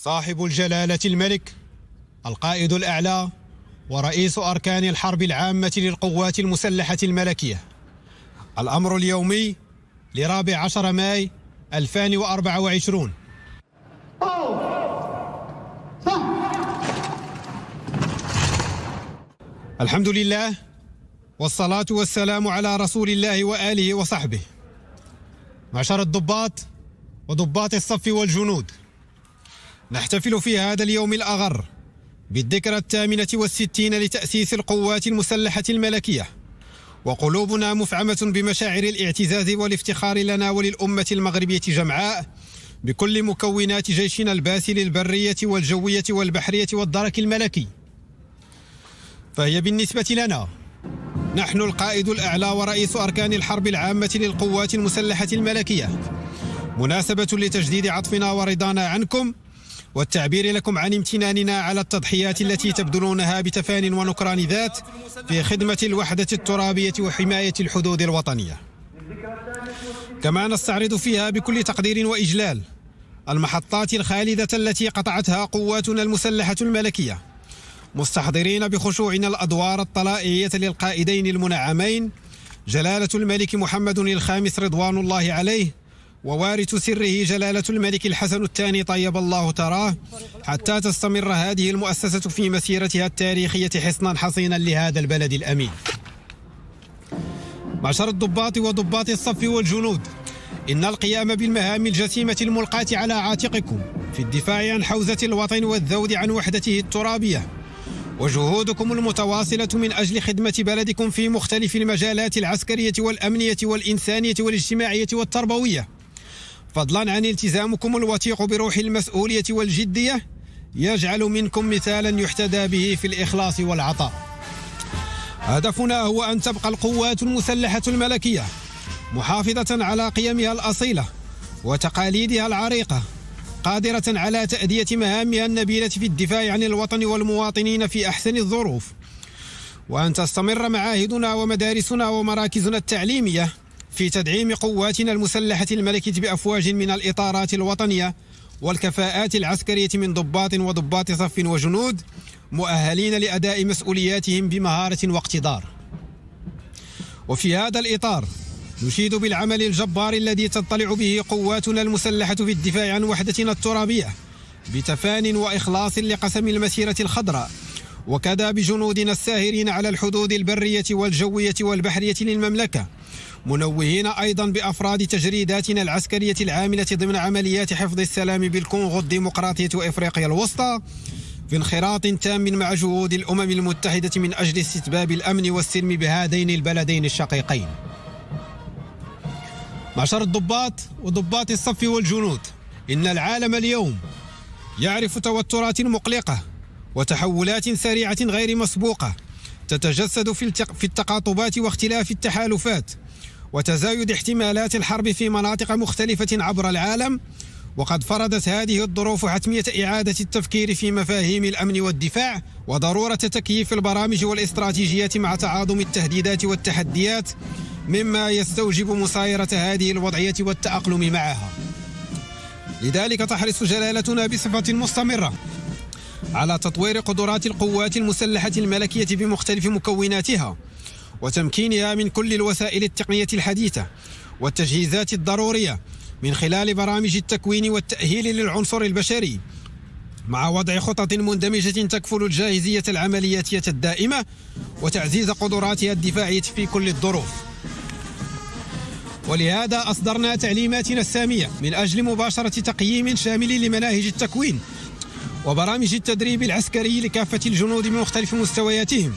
صاحب الجلالة الملك القائد الأعلى ورئيس أركان الحرب العامة للقوات المسلحة الملكية. الأمر اليومي ل14 ماي 2024. الحمد لله والصلاة والسلام على رسول الله وآله وصحبه. معشر الضباط وضباط الصف والجنود، نحتفل في هذا اليوم الأغر بالذكرى 68 لتأسيس القوات المسلحة الملكية، وقلوبنا مفعمة بمشاعر الاعتزاز والافتخار لنا وللأمة المغربية جمعاء بكل مكونات جيشنا الباسل البرية والجوية والبحرية والدرك الملكي. فهي بالنسبة لنا نحن القائد الأعلى ورئيس أركان الحرب العامة للقوات المسلحة الملكية مناسبة لتجديد عطفنا ورضانا عنكم والتعبير لكم عن امتناننا على التضحيات التي تبذلونها بتفان ونكران ذات في خدمة الوحدة الترابية وحماية الحدود الوطنية. كما نستعرض فيها بكل تقدير وإجلال المحطات الخالدة التي قطعتها قواتنا المسلحة الملكية، مستحضرين بخشوعنا الأدوار الطلائعية للقائدين المنعمين جلالة الملك محمد الخامس رضوان الله عليه ووارث سره جلالة الملك الحسن الثاني طيب الله تراه، حتى تستمر هذه المؤسسة في مسيرتها التاريخية حصنا حصينا لهذا البلد الأمين. معشر الضباط وضباط الصف والجنود، إن القيام بالمهام الجسيمة الملقاة على عاتقكم في الدفاع عن حوزة الوطن والذود عن وحدته الترابية، وجهودكم المتواصلة من أجل خدمة بلدكم في مختلف المجالات العسكرية والأمنية والإنسانية والاجتماعية والتربوية، فضلا عن التزامكم الوثيق بروح المسؤولية والجدية، يجعل منكم مثالا يحتذى به في الإخلاص والعطاء. هدفنا هو أن تبقى القوات المسلحة الملكية محافظة على قيمها الأصيلة وتقاليدها العريقة، قادرة على تأدية مهامها النبيلة في الدفاع عن الوطن والمواطنين في أحسن الظروف، وأن تستمر معاهدنا ومدارسنا ومراكزنا التعليمية في تدعيم قواتنا المسلحة الملكية بأفواج من الإطارات الوطنية والكفاءات العسكرية من ضباط وضباط صف وجنود مؤهلين لأداء مسؤولياتهم بمهارة واقتدار. وفي هذا الإطار نشيد بالعمل الجبار الذي تطلع به قواتنا المسلحة في الدفاع عن وحدتنا الترابية بتفان وإخلاص لقسم المسيرة الخضراء، وكذا بجنودنا الساهرين على الحدود البرية والجوية والبحرية للمملكة، منوهين أيضا بأفراد تجريداتنا العسكرية العاملة ضمن عمليات حفظ السلام بالكونغو الديمقراطية وإفريقيا الوسطى في انخراط تام مع جهود الأمم المتحدة من أجل استتباب الأمن والسلم بهذين البلدين الشقيقين. معشر الضباط وضباط الصف والجنود، إن العالم اليوم يعرف توترات مقلقة وتحولات سريعة غير مسبوقة تتجسد في التقاطبات واختلاف التحالفات وتزايد احتمالات الحرب في مناطق مختلفة عبر العالم، وقد فرضت هذه الظروف حتمية إعادة التفكير في مفاهيم الأمن والدفاع وضرورة تكييف البرامج والاستراتيجيات مع تعاظم التهديدات والتحديات، مما يستوجب مسايرة هذه الوضعية والتأقلم معها. لذلك تحرص جلالتنا بصفة مستمرة على تطوير قدرات القوات المسلحة الملكية بمختلف مكوناتها وتمكينها من كل الوسائل التقنية الحديثة والتجهيزات الضرورية من خلال برامج التكوين والتأهيل للعنصر البشري، مع وضع خطط مندمجة تكفل الجاهزية العملياتية الدائمة وتعزيز قدراتها الدفاعية في كل الظروف. ولهذا أصدرنا تعليماتنا السامية من أجل مباشرة تقييم شامل لمناهج التكوين وبرامج التدريب العسكري لكافة الجنود بمختلف مستوياتهم،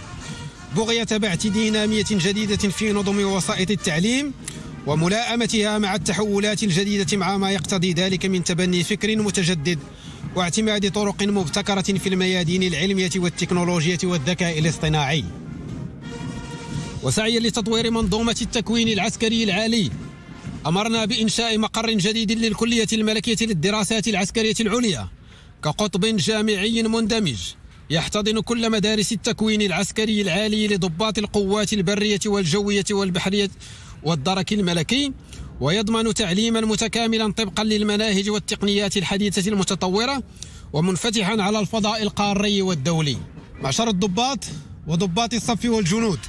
بغية بعث دينامية جديدة في نظم وسائط التعليم وملائمتها مع التحولات الجديدة، مع ما يقتضي ذلك من تبني فكر متجدد واعتماد طرق مبتكرة في الميادين العلمية والتكنولوجية والذكاء الاصطناعي. وسعيا لتطوير منظومة التكوين العسكري العالي، أمرنا بإنشاء مقر جديد للكلية الملكية للدراسات العسكرية العليا كقطب جامعي مندمج يحتضن كل مدارس التكوين العسكري العالي لضباط القوات البرية والجوية والبحرية والدرك الملكي، ويضمن تعليما متكاملا طبقا للمناهج والتقنيات الحديثة المتطورة ومنفتحا على الفضاء القاري والدولي. معشر الضباط وضباط الصف والجنود،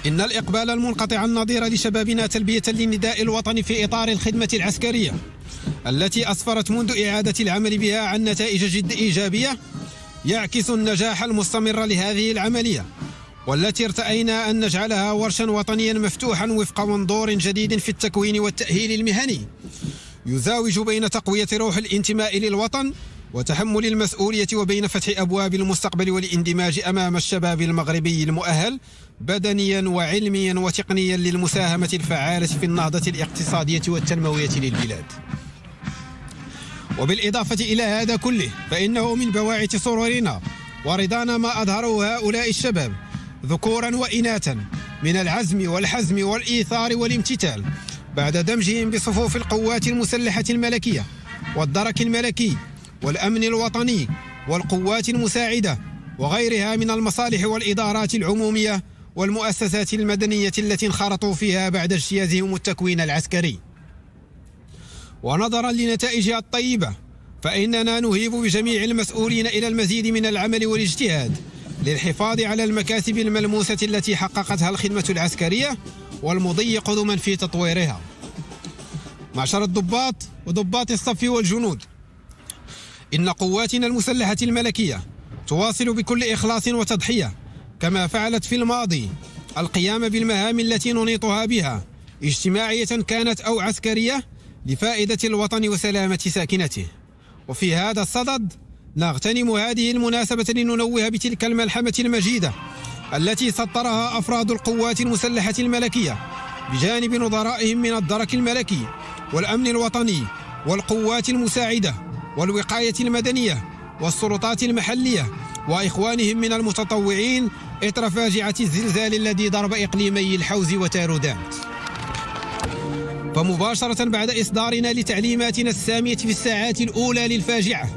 إن الإقبال المنقطع النظير لشبابنا تلبية للنداء الوطني في إطار الخدمة العسكرية التي أسفرت منذ إعادة العمل بها عن نتائج جد إيجابية يعكس النجاح المستمر لهذه العملية، والتي ارتأينا أن نجعلها ورشا وطنيا مفتوحا وفق منظور جديد في التكوين والتأهيل المهني يزاوج بين تقوية روح الانتماء للوطن وتحمل المسؤولية وبين فتح أبواب المستقبل والاندماج أمام الشباب المغربي المؤهل بدنيا وعلميا وتقنيا للمساهمة الفعالة في النهضة الاقتصادية والتنموية للبلاد. وبالإضافة إلى هذا كله فإنه من بواعث سرورنا ورضانا ما أظهره هؤلاء الشباب ذكورا وإناثا من العزم والحزم والإيثار والامتثال بعد دمجهم بصفوف القوات المسلحة الملكية والدرك الملكي والأمن الوطني والقوات المساعدة وغيرها من المصالح والإدارات العمومية والمؤسسات المدنية التي انخرطوا فيها بعد اجتيازهم التكوين العسكري. ونظرا لنتائجها الطيبة فإننا نهيب بجميع المسؤولين إلى المزيد من العمل والاجتهاد للحفاظ على المكاسب الملموسة التي حققتها الخدمة العسكرية والمضي قدما في تطويرها. معشر الضباط وضباط الصف والجنود، إن قواتنا المسلحة الملكية تواصل بكل إخلاص وتضحية كما فعلت في الماضي القيام بالمهام التي ننيطها بها اجتماعية كانت أو عسكرية لفائدة الوطن وسلامة ساكنته. وفي هذا الصدد نغتنم هذه المناسبة لننوه بتلك الملحمة المجيدة التي سطرها أفراد القوات المسلحة الملكية بجانب نظرائهم من الدرك الملكي والأمن الوطني والقوات المساعدة والوقاية المدنية والسلطات المحلية وإخوانهم من المتطوعين إثر فاجعة الزلزال الذي ضرب إقليمي الحوز وتارودانت. فمباشرة بعد إصدارنا لتعليماتنا السامية في الساعات الأولى للفاجعة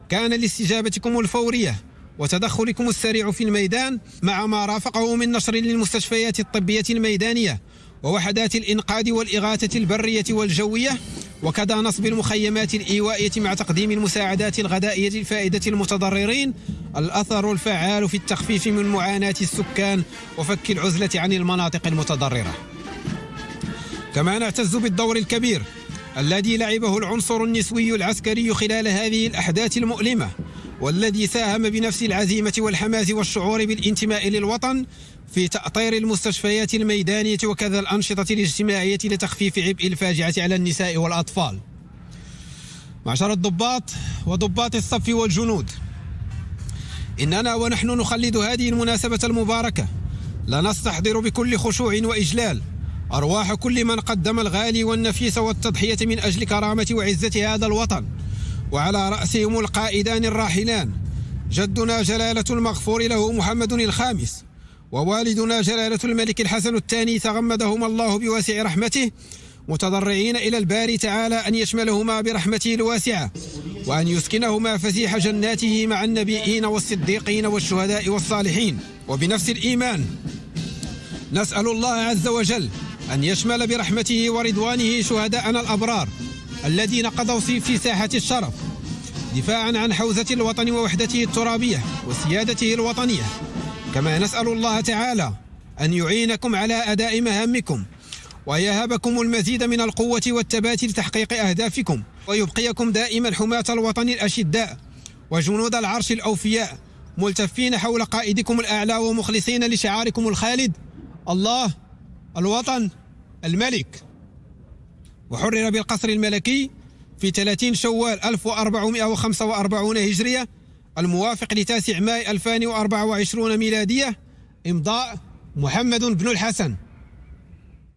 كان لاستجابتكم الفورية وتدخلكم السريع في الميدان مع ما رافقه من نشر للمستشفيات الطبية الميدانية ووحدات الإنقاذ والإغاثة البرية والجوية وكذا نصب المخيمات الإيوائية مع تقديم المساعدات الغذائية لفائدة المتضررين الأثر الفعال في التخفيف من معاناة السكان وفك العزلة عن المناطق المتضررة. كما نعتز بالدور الكبير الذي لعبه العنصر النسوي العسكري خلال هذه الأحداث المؤلمة والذي ساهم بنفس العزيمة والحماس والشعور بالانتماء للوطن في تأطير المستشفيات الميدانية وكذا الأنشطة الاجتماعية لتخفيف عبء الفاجعة على النساء والأطفال. معشر الضباط وضباط الصف والجنود، إننا ونحن نخلد هذه المناسبة المباركة لنستحضر بكل خشوع وإجلال أرواح كل من قدم الغالي والنفيس والتضحية من أجل كرامة وعزة هذا الوطن، وعلى رأسهم القائدان الراحلان جدنا جلالة المغفور له محمد الخامس ووالدنا جلالة الملك الحسن الثاني تغمدهما الله بواسع رحمته، متضرعين إلى الباري تعالى أن يشملهما برحمته الواسعة وأن يسكنهما فسيح جناته مع النبيين والصديقين والشهداء والصالحين. وبنفس الإيمان نسأل الله عز وجل أن يشمل برحمته ورضوانه شهداءنا الأبرار الذين قضوا في ساحة الشرف دفاعا عن حوزة الوطن ووحدته الترابية وسيادته الوطنية. كما نسأل الله تعالى أن يعينكم على أداء مهامكم ويهبكم المزيد من القوة والثبات لتحقيق أهدافكم ويبقيكم دائما حماة الوطن الأشداء وجنود العرش الأوفياء ملتفين حول قائدكم الأعلى ومخلصين لشعاركم الخالد الله الوطن الملك. وحرر بالقصر الملكي في 30 شوال 1445 هجرية الموافق ل9 ماي 2024 ميلادية، إمضاء محمد بن الحسن.